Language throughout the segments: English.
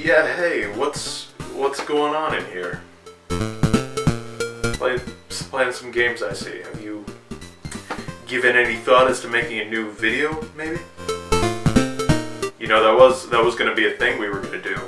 Yeah, hey, what's going on in here? Playing some games, I see. Have you given any thought as to making a new video, maybe? You know, that was gonna be a thing we were gonna do.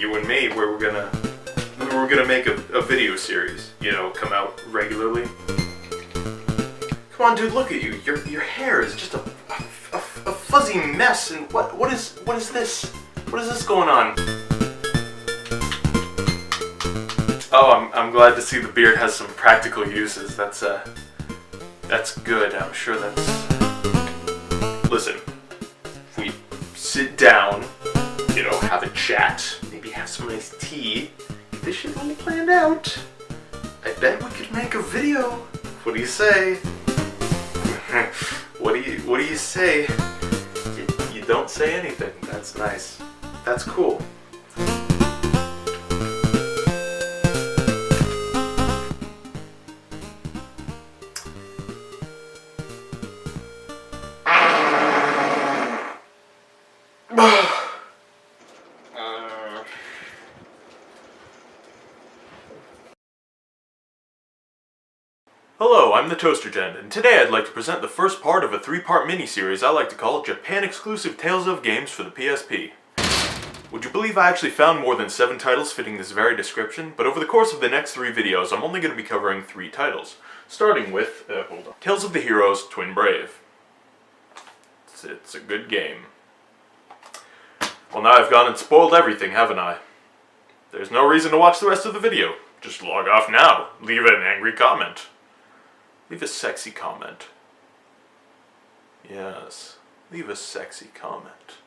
You and me, where we were gonna make a video series. You know, come out regularly. Come on, dude, look at you. Your hair is just a fuzzy mess. And what is this? What is this going on? Oh, I'm glad to see the beard has some practical uses. That's good. I'm sure that's... Listen, if we sit down, you know, have a chat, maybe have some nice tea, get this shit all planned out, I bet we could make a video. What do you say? What do you say? You don't say anything. That's nice. That's cool. Hello, I'm TheToasterGent, and today I'd like to present the first part of a 3-part mini-series I like to call Japan-exclusive Tales of games for the PSP. Would you believe I actually found more than 7 titles fitting this very description? But over the course of the next 3 videos, I'm only going to be covering 3 titles. Starting with, Tales of the Heroes, Twin Brave. It's a good game. Well, now I've gone and spoiled everything, haven't I? There's no reason to watch the rest of the video. Just log off now. Leave an angry comment. Leave a sexy comment. Yes, leave a sexy comment.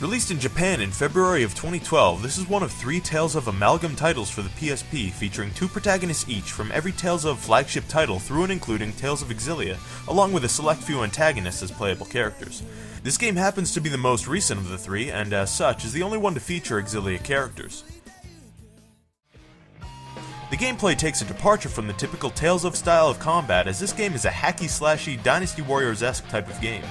Released in Japan in February of 2012, this is one of 3 Tales of amalgam titles for the PSP, featuring 2 protagonists each from every Tales of flagship title through and including Tales of Exilia, along with a select few antagonists as playable characters. This game happens to be the most recent of the 3, and as such, is the only one to feature Exilia characters. The gameplay takes a departure from the typical Tales of style of combat, as this game is a hacky-slashy Dynasty Warriors-esque type of game.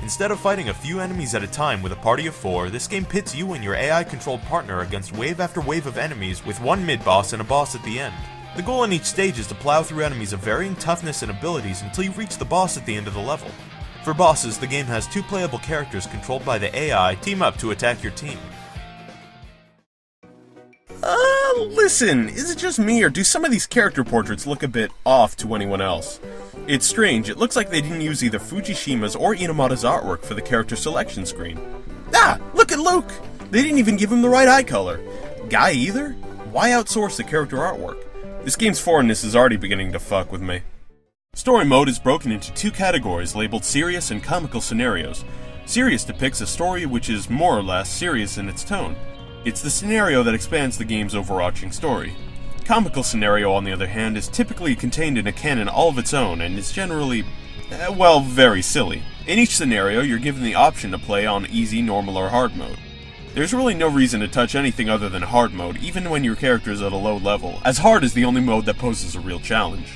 Instead of fighting a few enemies at a time with a party of 4, this game pits you and your AI-controlled partner against wave after wave of enemies with one mid-boss and a boss at the end. The goal in each stage is to plow through enemies of varying toughness and abilities until you reach the boss at the end of the level. For bosses, the game has 2 playable characters controlled by the AI team up to attack your team. Listen, is it just me, or do some of these character portraits look a bit off to anyone else? It's strange, it looks like they didn't use either Fujishima's or Inamada's artwork for the character selection screen. Ah, look at Luke! They didn't even give him the right eye color. Guy either? Why outsource the character artwork? This game's foreignness is already beginning to fuck with me. Story mode is broken into 2 categories labeled serious and comical scenarios. Serious depicts a story which is more or less serious in its tone. It's the scenario that expands the game's overarching story. Comical scenario, on the other hand, is typically contained in a canon all of its own and is generally, well, very silly. In each scenario, you're given the option to play on easy, normal, or hard mode. There's really no reason to touch anything other than hard mode, even when your character is at a low level, as hard is the only mode that poses a real challenge.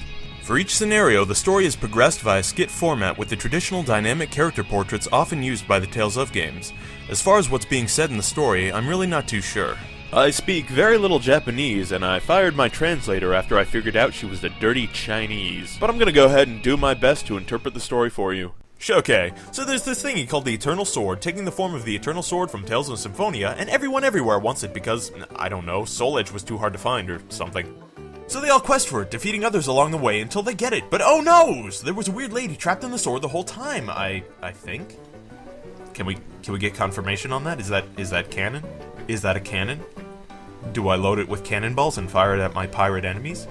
For each scenario, the story is progressed via skit format with the traditional dynamic character portraits often used by the Tales of games. As far as what's being said in the story, I'm really not too sure. I speak very little Japanese, and I fired my translator after I figured out she was the dirty Chinese. But I'm gonna go ahead and do my best to interpret the story for you. Okay, so there's this thingy called the Eternal Sword, taking the form of the Eternal Sword from Tales of Symphonia, and everyone everywhere wants it because, I don't know, Soul Edge was too hard to find or something. So they all quest for it, defeating others along the way until they get it. But oh no! There was a weird lady trapped in the sword the whole time, I think? Can we get confirmation on that? Is that canon? Is that a canon? Do I load it with cannonballs and fire it at my pirate enemies?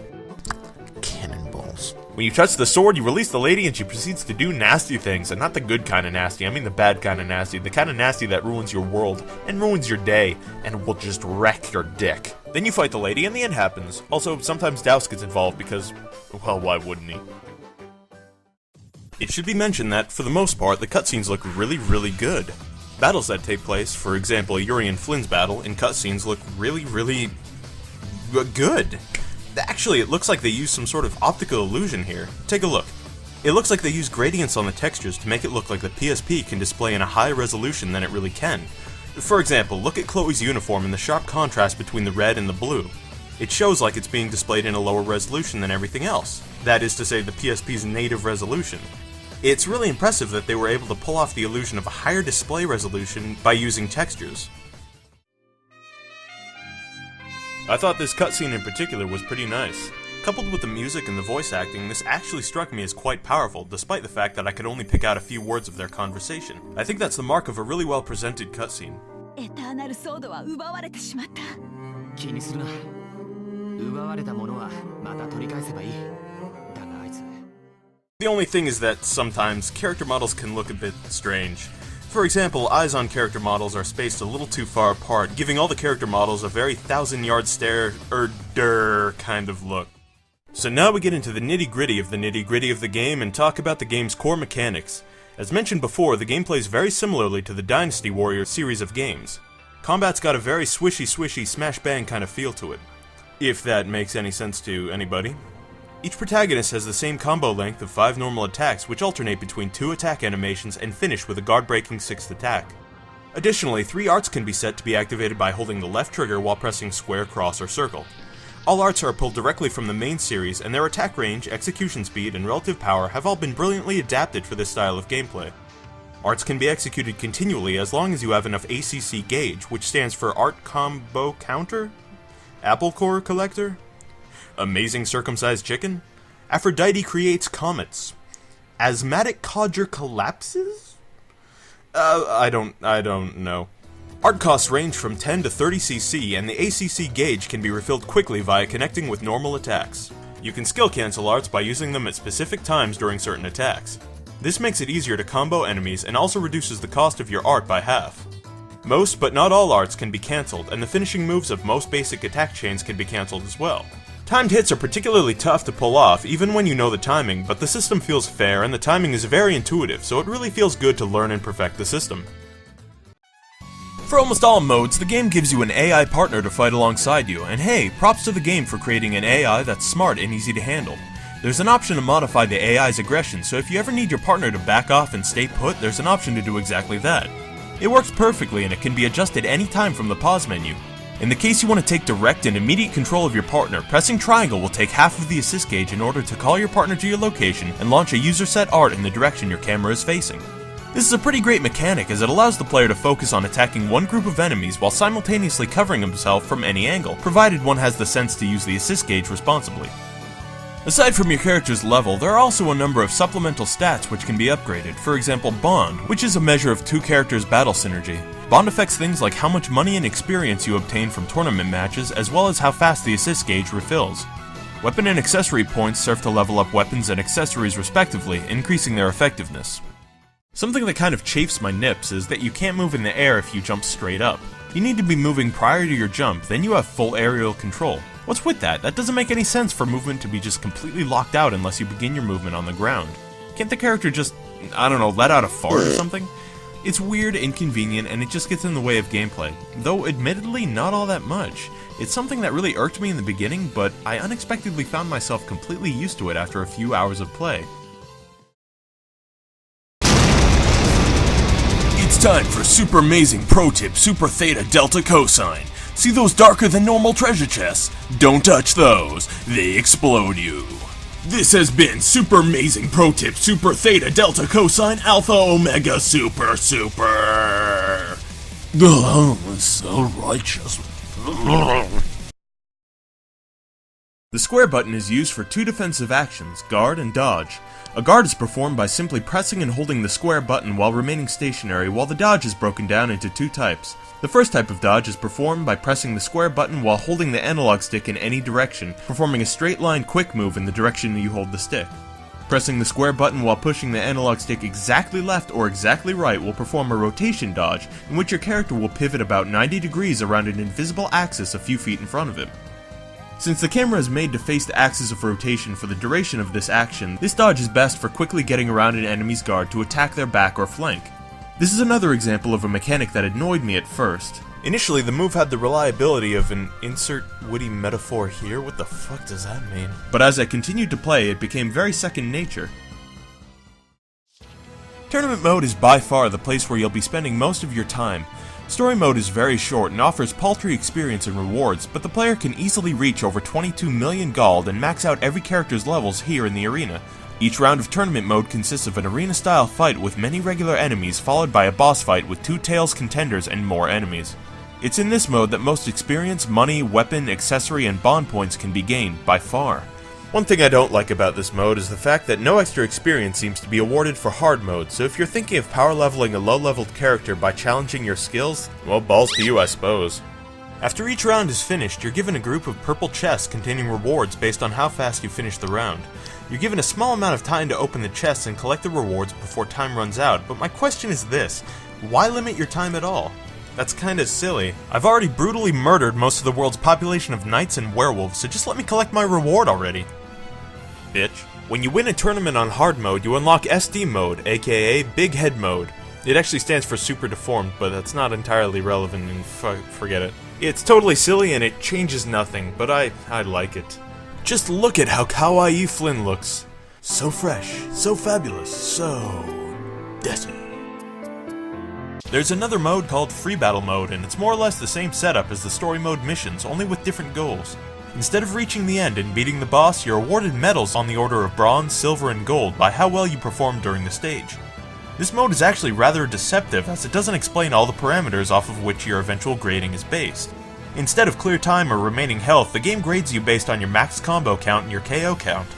Cannonballs. When you touch the sword, you release the lady and she proceeds to do nasty things. And not the good kind of nasty, I mean the bad kind of nasty. The kind of nasty that ruins your world, and ruins your day, and will just wreck your dick. Then you fight the lady and the end happens. Also, sometimes Douse gets involved because, well, why wouldn't he? It should be mentioned that, for the most part, the cutscenes look really, really good. Battles that take place, for example, Yuri and Flynn's battle, in cutscenes look really, really good. Actually, it looks like they used some sort of optical illusion here. Take a look. It looks like they used gradients on the textures to make it look like the PSP can display in a higher resolution than it really can. For example, look at Chloe's uniform and the sharp contrast between the red and the blue. It shows like it's being displayed in a lower resolution than everything else. That is to say, the PSP's native resolution. It's really impressive that they were able to pull off the illusion of a higher display resolution by using textures. I thought this cutscene in particular was pretty nice. Coupled with the music and the voice acting, this actually struck me as quite powerful, despite the fact that I could only pick out a few words of their conversation. I think that's the mark of a really well presented cutscene. The only thing is that sometimes character models can look a bit strange. For example, eyes on character models are spaced a little too far apart, giving all the character models a very 1,000-yard stare kind of look. So now we get into the nitty-gritty of the game and talk about the game's core mechanics. As mentioned before, the game plays very similarly to the Dynasty Warriors series of games. Combat's got a very swishy, smash-bang kind of feel to it, if that makes any sense to anybody. Each protagonist has the same combo length of 5 normal attacks, which alternate between 2 attack animations and finish with a guard-breaking 6th attack. Additionally, 3 arts can be set to be activated by holding the left trigger while pressing square, cross, or circle. All arts are pulled directly from the main series, and their attack range, execution speed, and relative power have all been brilliantly adapted for this style of gameplay. Arts can be executed continually as long as you have enough ACC gauge, which stands for Art Combo Counter? Apple Core Collector? Amazing Circumcised Chicken? Aphrodite Creates Comets? Asthmatic Codger Collapses? I don't know. Art costs range from 10 to 30 CC, and the ACC gauge can be refilled quickly via connecting with normal attacks. You can skill cancel arts by using them at specific times during certain attacks. This makes it easier to combo enemies and also reduces the cost of your art by half. Most, but not all arts can be cancelled, and the finishing moves of most basic attack chains can be cancelled as well. Timed hits are particularly tough to pull off, even when you know the timing, but the system feels fair and the timing is very intuitive, so it really feels good to learn and perfect the system. For almost all modes, the game gives you an AI partner to fight alongside you, and hey, props to the game for creating an AI that's smart and easy to handle. There's an option to modify the AI's aggression, so if you ever need your partner to back off and stay put, there's an option to do exactly that. It works perfectly and it can be adjusted anytime from the pause menu. In the case you want to take direct and immediate control of your partner, pressing triangle will take half of the assist gauge in order to call your partner to your location and launch a user set art in the direction your camera is facing. This is a pretty great mechanic as it allows the player to focus on attacking one group of enemies while simultaneously covering himself from any angle, provided one has the sense to use the assist gauge responsibly. Aside from your character's level, there are also a number of supplemental stats which can be upgraded, for example Bond, which is a measure of 2 characters' battle synergy. Bond affects things like how much money and experience you obtain from tournament matches, as well as how fast the assist gauge refills. Weapon and accessory points serve to level up weapons and accessories respectively, increasing their effectiveness. Something that kind of chafes my nips is that you can't move in the air if you jump straight up. You need to be moving prior to your jump, then you have full aerial control. What's with that? That doesn't make any sense for movement to be just completely locked out unless you begin your movement on the ground. Can't the character just, I don't know, let out a fart or something? It's weird, inconvenient, and it just gets in the way of gameplay. Though admittedly not all that much. It's something that really irked me in the beginning, but I unexpectedly found myself completely used to it after a few hours of play. It's time for Super Amazing Pro Tip Super Theta Delta Cosine. See those darker than normal treasure chests? Don't touch those, they explode you. This has been Super Amazing Pro Tip Super Theta Delta Cosine Alpha Omega Super. Oh, it's so righteous. The square button is used for 2 defensive actions, guard and dodge. A guard is performed by simply pressing and holding the square button while remaining stationary, while the dodge is broken down into 2 types. The first type of dodge is performed by pressing the square button while holding the analog stick in any direction, performing a straight line quick move in the direction you hold the stick. Pressing the square button while pushing the analog stick exactly left or exactly right will perform a rotation dodge, in which your character will pivot about 90 degrees around an invisible axis a few feet in front of him. Since the camera is made to face the axis of rotation for the duration of this action, this dodge is best for quickly getting around an enemy's guard to attack their back or flank. This is another example of a mechanic that annoyed me at first. Initially, the move had the reliability of an insert witty metaphor here, what the fuck does that mean? But as I continued to play, it became very second nature. Tournament mode is by far the place where you'll be spending most of your time. Story mode is very short and offers paltry experience and rewards, but the player can easily reach over 22 million gold and max out every character's levels here in the arena. Each round of tournament mode consists of an arena-style fight with many regular enemies followed by a boss fight with 2 Tails contenders and more enemies. It's in this mode that most experience, money, weapon, accessory, and bond points can be gained, by far. One thing I don't like about this mode is the fact that no extra experience seems to be awarded for hard mode, so if you're thinking of power leveling a low-leveled character by challenging your skills, well, balls to you, I suppose. After each round is finished, you're given a group of purple chests containing rewards based on how fast you finish the round. You're given a small amount of time to open the chests and collect the rewards before time runs out, but my question is this: why limit your time at all? That's kinda silly. I've already brutally murdered most of the world's population of knights and werewolves, so just let me collect my reward already. Bitch. When you win a tournament on hard mode, you unlock SD mode, aka Big Head mode. It actually stands for Super Deformed, but that's not entirely relevant and forget it. It's totally silly and it changes nothing, but I like it. Just look at how kawaii Flynn looks. So fresh, so fabulous, so desi. There's another mode called Free Battle mode, and it's more or less the same setup as the story mode missions, only with different goals. Instead of reaching the end and beating the boss, you're awarded medals on the order of bronze, silver, and gold by how well you performed during the stage. This mode is actually rather deceptive, as it doesn't explain all the parameters off of which your eventual grading is based. Instead of clear time or remaining health, the game grades you based on your max combo count and your KO count.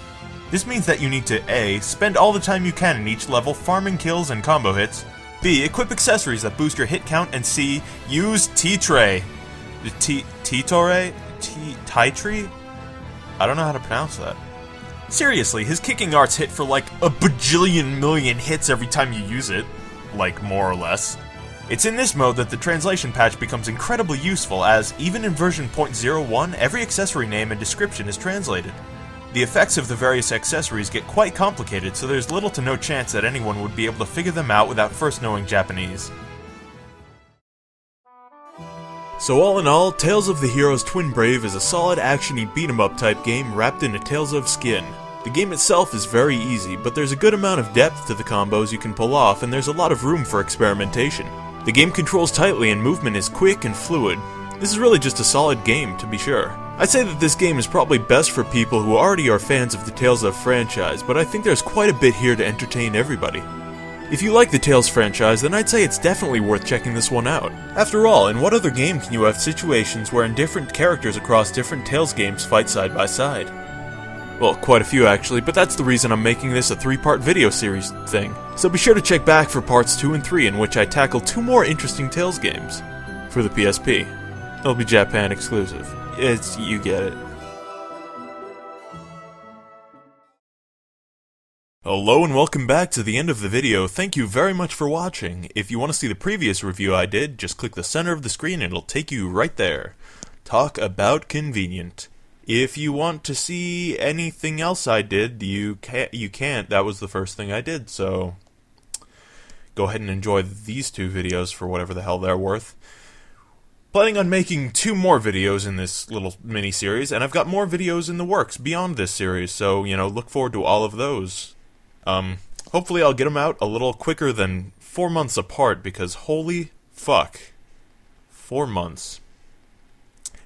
This means that you need to A. Spend all the time you can in each level farming kills and combo hits, B. Equip accessories that boost your hit count, and C. Use T-Tray. T-Tore? T-Tree? I don't know how to pronounce that. Seriously, his kicking arts hit for like a bajillion million hits every time you use it. Like, more or less. It's in this mode that the translation patch becomes incredibly useful, as even in version 0.01, every accessory name and description is translated. The effects of the various accessories get quite complicated, so there's little to no chance that anyone would be able to figure them out without first knowing Japanese. So all in all, Tales of the Heroes Twin Brave is a solid action-y beat-em-up type game wrapped in a Tales of skin. The game itself is very easy, but there's a good amount of depth to the combos you can pull off, and there's a lot of room for experimentation. The game controls tightly and movement is quick and fluid. This is really just a solid game, to be sure. I'd say that this game is probably best for people who already are fans of the Tales of franchise, but I think there's quite a bit here to entertain everybody. If you like the Tales franchise, then I'd say it's definitely worth checking this one out. After all, in what other game can you have situations wherein different characters across different Tales games fight side by side? Well, quite a few actually, but that's the reason I'm making this a 3-part video series thing. So be sure to check back for parts 2 and 3 in which I tackle 2 more interesting Tales games. For the PSP. They'll be Japan exclusive. You get it. Hello and welcome back to the end of the video. Thank you very much for watching. If you want to see the previous review I did, just click the center of the screen and it'll take you right there. Talk about convenient. If you want to see anything else I did, you can't. That was the first thing I did, so go ahead and enjoy these 2 videos for whatever the hell they're worth. Planning on making 2 more videos in this little mini-series, and I've got more videos in the works beyond this series, so, look forward to all of those. Hopefully I'll get them out a little quicker than 4 months apart, because holy fuck. 4 months.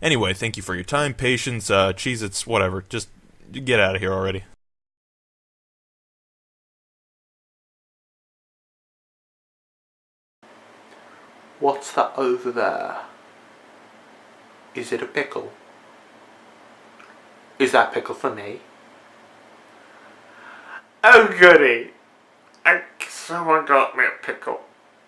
Anyway, thank you for your time, patience, Cheez-Its, whatever. Just get out of here already. What's that over there? Is it a pickle? Is that pickle for me? Oh goody! Someone got me a pickle.